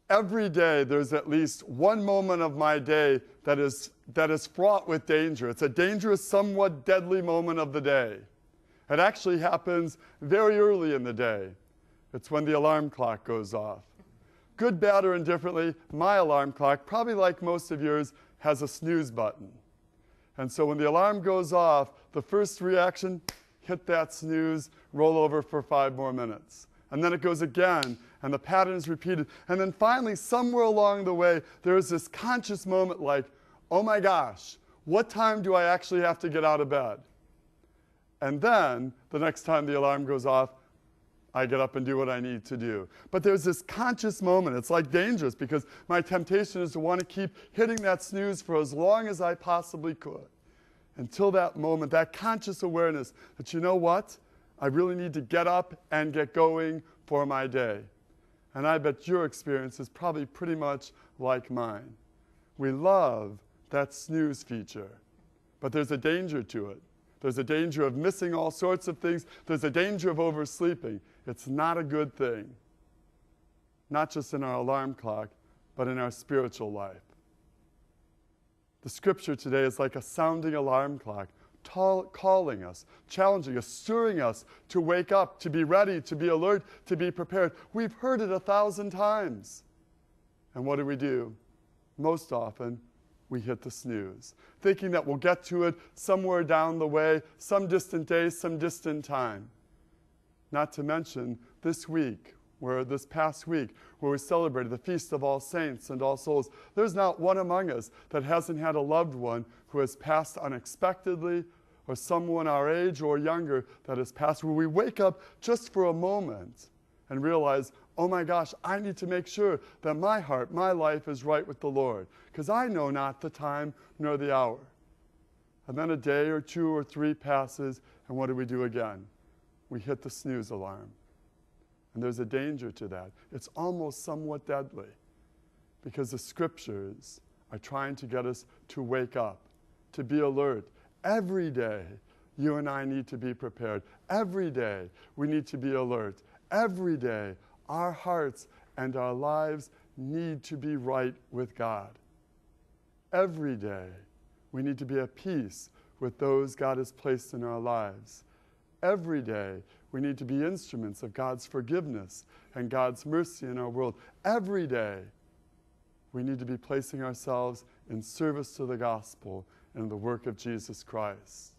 Every day there's at least one moment of my day that is fraught with danger. It's a dangerous, somewhat deadly moment of the day. It actually happens very early in the day. It's when the alarm clock goes off. Good, bad, or indifferently, my alarm clock, probably like most of yours, has a snooze button. And so when the alarm goes off, the first reaction, hit that snooze, roll over for 5 more minutes. And then it goes again, and the pattern is repeated. And then finally, somewhere along the way, there is this conscious moment like, oh my gosh, what time do I actually have to get out of bed? And then, the next time the alarm goes off, I get up and do what I need to do. But there's this conscious moment. It's like dangerous because my temptation is to want to keep hitting that snooze for as long as I possibly could. Until that moment, that conscious awareness that, you know what? I really need to get up and get going for my day. And I bet your experience is probably pretty much like mine. We love that snooze feature, but there's a danger to it. There's a danger of missing all sorts of things. There's a danger of oversleeping. It's not a good thing. Not just in our alarm clock, but in our spiritual life. The scripture today is like a sounding alarm clock, calling us, challenging us, stirring us to wake up, to be ready, to be alert, to be prepared. We've heard it 1,000 times. And what do? Most often, we hit the snooze, thinking that we'll get to it somewhere down the way, some distant day, some distant time. Not to mention this past week, where we celebrated the Feast of All Saints and All Souls. There's not one among us that hasn't had a loved one who has passed unexpectedly, or someone our age or younger that has passed, where we wake up just for a moment and realize, oh my gosh, I need to make sure that my heart, my life is right with the Lord, because I know not the time nor the hour. And then a day or 2 or 3 passes, and what do again? We hit the snooze alarm. And there's a danger to that. It's almost somewhat deadly, because the scriptures are trying to get us to wake up, to be alert. Every day, you and I need to be prepared. Every day, we need to be alert. Every day, our hearts and our lives need to be right with God. Every day, we need to be at peace with those God has placed in our lives. Every day, we need to be instruments of God's forgiveness and God's mercy in our world. Every day, we need to be placing ourselves in service to the gospel and the work of Jesus Christ.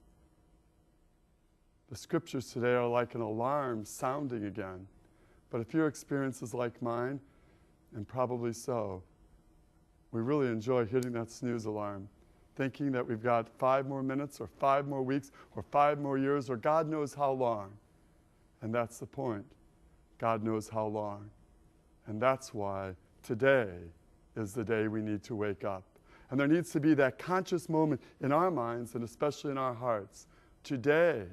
The scriptures today are like an alarm sounding again. But if your experience is like mine, and probably so, we really enjoy hitting that snooze alarm, thinking that we've got 5 more minutes or 5 more weeks or 5 more years or God knows how long. And that's the point. God knows how long. And that's why today is the day we need to wake up. And there needs to be that conscious moment in our minds and especially in our hearts. Today,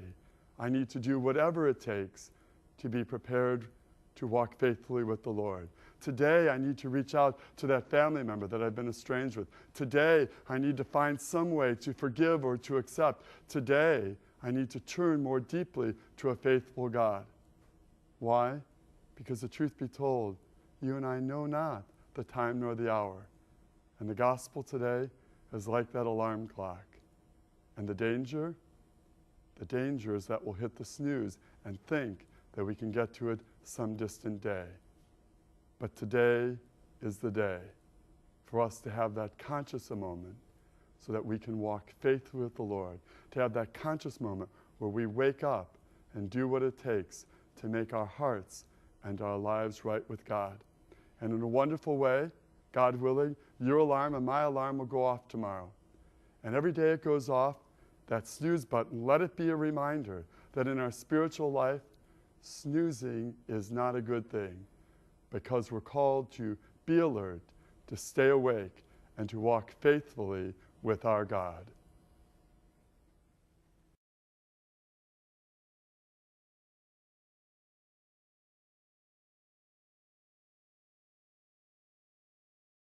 I need to do whatever it takes to be prepared to walk faithfully with the Lord. Today, I need to reach out to that family member that I've been estranged with. Today, I need to find some way to forgive or to accept. Today, I need to turn more deeply to a faithful God. Why? Because the truth be told, you and I know not the time nor the hour. And the gospel today is like that alarm clock. And the danger is that we'll hit the snooze and think that we can get to it some distant day. But today is the day for us to have that conscious moment so that we can walk faithfully with the Lord, to have that conscious moment where we wake up and do what it takes to make our hearts and our lives right with God. And in a wonderful way, God willing, your alarm and my alarm will go off tomorrow. And every day it goes off, that snooze button, let it be a reminder that in our spiritual life, snoozing is not a good thing, because we're called to be alert, to stay awake, and to walk faithfully with our God.